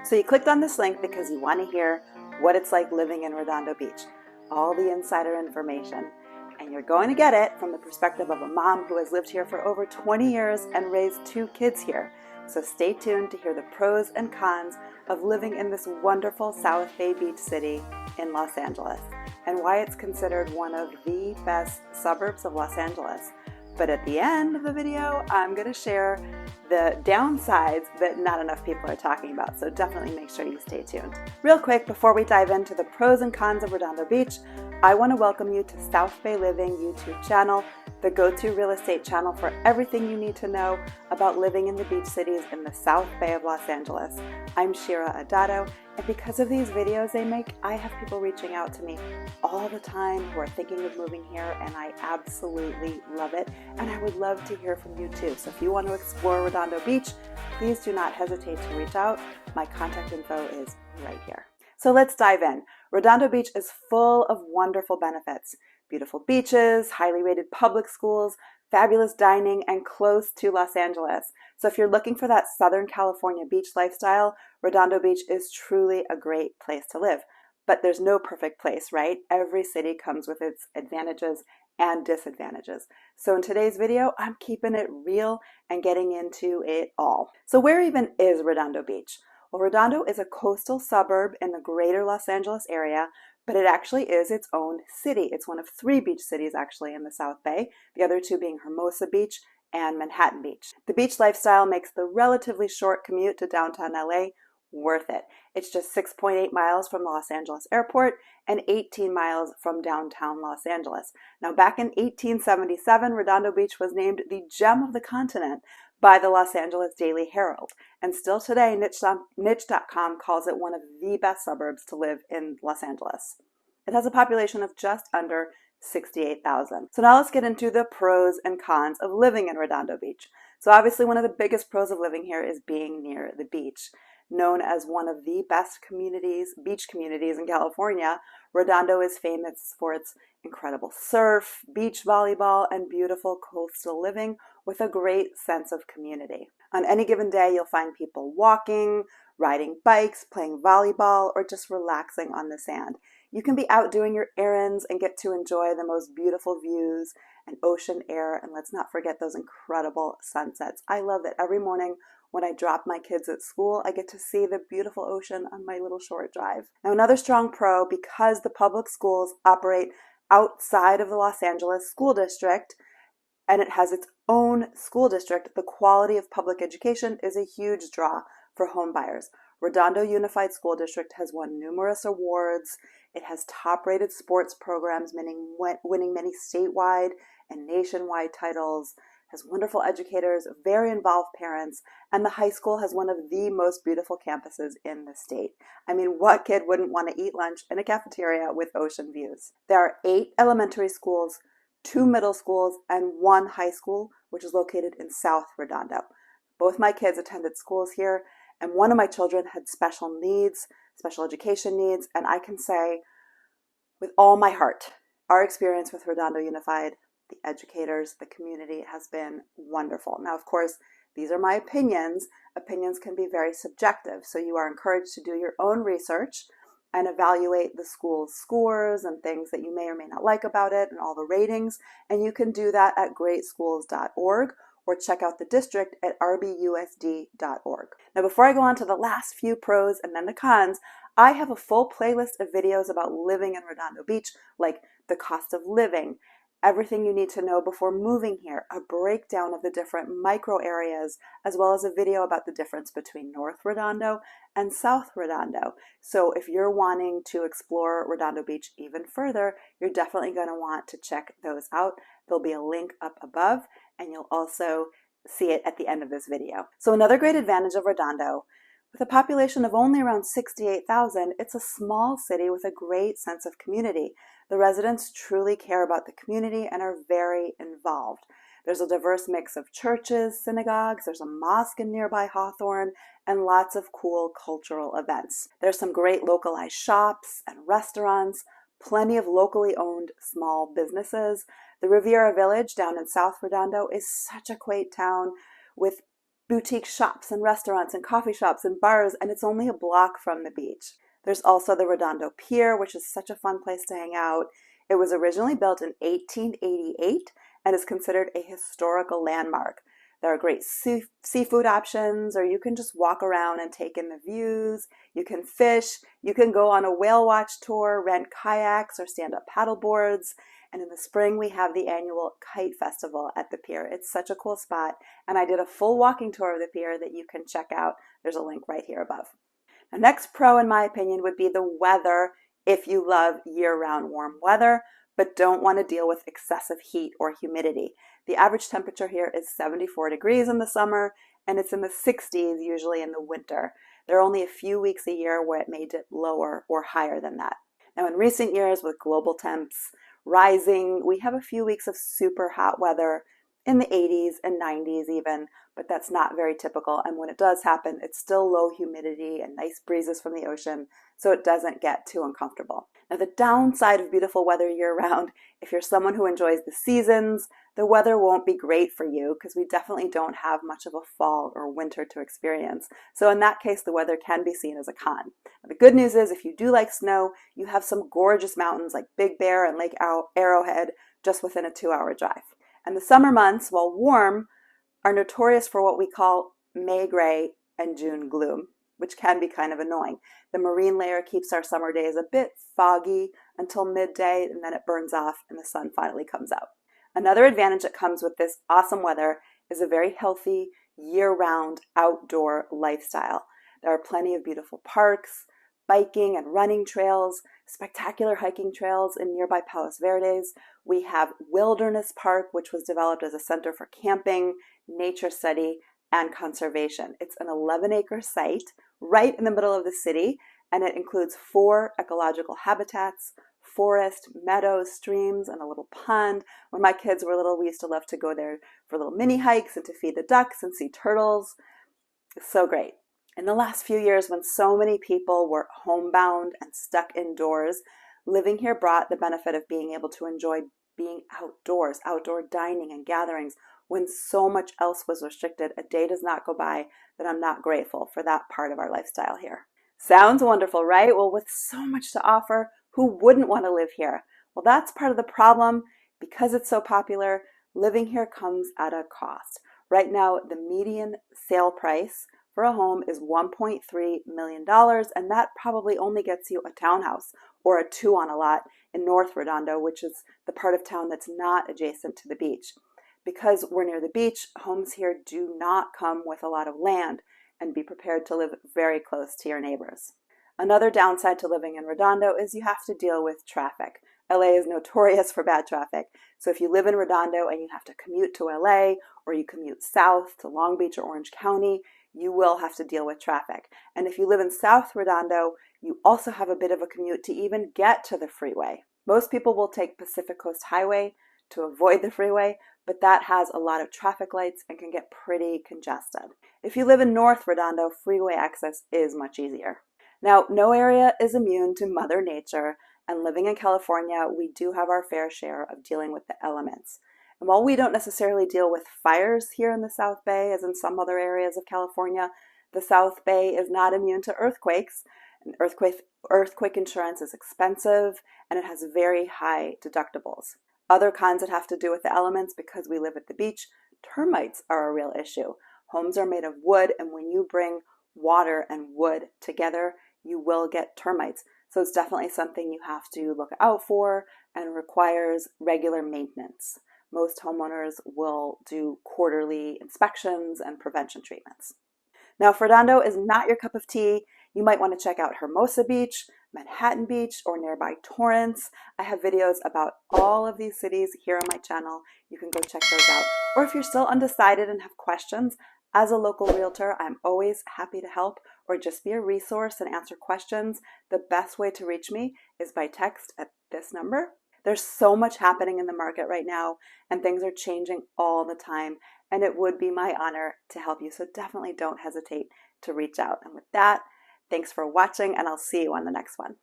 So you clicked on this link because you want to hear what it's like living in Redondo Beach, all the insider information. And you're going to get it from the perspective of a mom who has lived here for over 20 years and raised 2 kids here. So stay tuned to hear the pros and cons of living in this wonderful South Bay beach city in Los Angeles and why it's considered one of the best suburbs of Los Angeles. But at the end of the video, I'm going to share the downsides that not enough people are talking about, so definitely make sure you stay tuned. Real quick, before we dive into the pros and cons of Redondo Beach, I want to welcome you to South Bay Living YouTube channel, the go-to real estate channel for everything you need to know about living in the beach cities in the South Bay of Los Angeles. I'm Shira Adatto, and because of these videos they make, I have people reaching out to me all the time who are thinking of moving here, and I absolutely love it, and I would love to hear from you too. So if you want to explore Redondo Beach, please do not hesitate to reach out. My contact info is right here. So let's dive in. Redondo Beach is full of wonderful benefits. Beautiful beaches, highly rated public schools, fabulous dining, and close to Los Angeles. So if you're looking for that Southern California beach lifestyle, Redondo Beach is truly a great place to live. But there's no perfect place, right? Every city comes with its advantages and disadvantages. So in today's video, I'm keeping it real and getting into it all. So where even is Redondo Beach? Well, Redondo is a coastal suburb in the greater Los Angeles area, but it actually is its own city. It's one of 3 beach cities actually in the South Bay, the other 2 being Hermosa Beach and Manhattan Beach. The beach lifestyle makes the relatively short commute to downtown LA worth it. It's just 6.8 miles from Los Angeles Airport and 18 miles from downtown Los Angeles. Now, back in 1877, Redondo Beach was named the Gem of the Continent by the Los Angeles Daily Herald. And still today, Niche.com calls it one of the best suburbs to live in Los Angeles. It has a population of just under 68,000. So now let's get into the pros and cons of living in Redondo Beach. So obviously one of the biggest pros of living here is being near the beach. Known as one of the best beach communities in California, Redondo is famous for its incredible surf, beach volleyball, and beautiful coastal living with a great sense of community. On any given day, you'll find people walking, riding bikes, playing volleyball, or just relaxing on the sand. You can be out doing your errands and get to enjoy the most beautiful views and ocean air, and let's not forget those incredible sunsets. I love that every morning when I drop my kids at school, I get to see the beautiful ocean on my little short drive. Now, another strong pro, because the public schools operate outside of the Los Angeles School District, and it has its own school district, the quality of public education is a huge draw for home buyers. Redondo Unified School District has won numerous awards. It has top-rated sports programs, winning many statewide and nationwide titles, has wonderful educators, very involved parents, and the high school has one of the most beautiful campuses in the state. I mean, what kid wouldn't want to eat lunch in a cafeteria with ocean views? There are 8 elementary schools, 2 middle schools, and 1 high school, which is located in South Redondo. Both my kids attended schools here, and one of my children had special needs, special education needs, and I can say with all my heart, our experience with Redondo Unified, the educators, the community has been wonderful. Now, of course, these are my opinions. Opinions can be very subjective, so you are encouraged to do your own research and evaluate the school's scores and things that you may or may not like about it and all the ratings, and you can do that at greatschools.org or check out the district at rbusd.org. Now, before I go on to the last few pros and then the cons, I have a full playlist of videos about living in Redondo Beach, like the cost of living, everything you need to know before moving here, a breakdown of the different micro areas, as well as a video about the difference between North Redondo and South Redondo. So if you're wanting to explore Redondo Beach even further, you're definitely going to want to check those out. There'll be a link up above, and you'll also see it at the end of this video. So another great advantage of Redondo, with a population of only around 68,000, it's a small city with a great sense of community. The residents truly care about the community and are very involved. There's a diverse mix of churches, synagogues, there's a mosque in nearby Hawthorne, and lots of cool cultural events. There's some great localized shops and restaurants, plenty of locally owned small businesses. The Riviera Village down in South Redondo is such a quaint town with boutique shops and restaurants and coffee shops and bars, and it's only a block from the beach. There's also the Redondo Pier, which is such a fun place to hang out. It was originally built in 1888 and is considered a historical landmark. There are great seafood options, or you can just walk around and take in the views. You can fish, you can go on a whale watch tour, rent kayaks or stand-up paddle boards. And in the spring, we have the annual Kite Festival at the pier. It's such a cool spot. And I did a full walking tour of the pier that you can check out. There's a link right here above. The next pro, in my opinion, would be the weather if you love year-round warm weather, but don't want to deal with excessive heat or humidity. The average temperature here is 74 degrees in the summer, and it's in the 60s usually in the winter. There are only a few weeks a year where it may dip lower or higher than that. Now, in recent years, with global temps rising, we have a few weeks of super hot weather in the 80s and 90s even, but that's not very typical. And when it does happen, it's still low humidity and nice breezes from the ocean, so it doesn't get too uncomfortable. Now, the downside of beautiful weather year-round, if you're someone who enjoys the seasons, the weather won't be great for you because we definitely don't have much of a fall or winter to experience. So in that case, the weather can be seen as a con. Now, the good news is if you do like snow, you have some gorgeous mountains like Big Bear and Lake Arrowhead just within a 2-hour drive. And the summer months, while warm, are notorious for what we call May gray and June gloom, which can be kind of annoying. The marine layer keeps our summer days a bit foggy until midday, and then it burns off and the sun finally comes out. Another advantage that comes with this awesome weather is a very healthy, year-round outdoor lifestyle. There are plenty of beautiful parks, biking and running trails, spectacular hiking trails in nearby Palos Verdes. We have Wilderness Park, which was developed as a center for camping, nature study, and conservation. It's an 11-acre site right in the middle of the city, and it includes 4 ecological habitats, forest, meadows, streams, and a little pond. When my kids were little, we used to love to go there for little mini hikes and to feed the ducks and see turtles. It's so great. In the last few years, when so many people were homebound and stuck indoors, living here brought the benefit of being able to enjoy being outdoors, outdoor dining and gatherings. When so much else was restricted, a day does not go by that I'm not grateful for that part of our lifestyle here. Sounds wonderful, right? Well, with so much to offer, who wouldn't want to live here? Well, that's part of the problem. Because it's so popular, living here comes at a cost. Right now, the median sale price for a home is $1.3 million, and that probably only gets you a townhouse or a 2 on a lot in North Redondo, which is the part of town that's not adjacent to the beach. Because we're near the beach, homes here do not come with a lot of land, and be prepared to live very close to your neighbors. Another downside to living in Redondo is you have to deal with traffic. LA is notorious for bad traffic. So if you live in Redondo and you have to commute to LA, or you commute south to Long Beach or Orange County, you will have to deal with traffic. And if you live in South Redondo, you also have a bit of a commute to even get to the freeway. Most people will take Pacific Coast Highway to avoid the freeway, but that has a lot of traffic lights and can get pretty congested. If you live in North Redondo, freeway access is much easier. Now, no area is immune to Mother Nature, and living in California, we do have our fair share of dealing with the elements. And while we don't necessarily deal with fires here in the South Bay, as in some other areas of California, the South Bay is not immune to earthquakes. And earthquake insurance is expensive, and it has very high deductibles. Other cons that have to do with the elements, because we live at the beach, termites are a real issue. Homes are made of wood, and when you bring water and wood together, you will get termites. So it's definitely something you have to look out for and requires regular maintenance. Most homeowners will do quarterly inspections and prevention treatments. Now, if Redondo is not your cup of tea, you might want to check out Hermosa Beach, Manhattan Beach, or nearby Torrance. I have videos about all of these cities here on my channel. You can go check those out. Or if you're still undecided and have questions, as a local realtor, I'm always happy to help or just be a resource and answer questions. The best way to reach me is by text at this number. There's so much happening in the market right now, and things are changing all the time, and it would be my honor to help you. So definitely don't hesitate to reach out. And with that, thanks for watching, and I'll see you on the next one.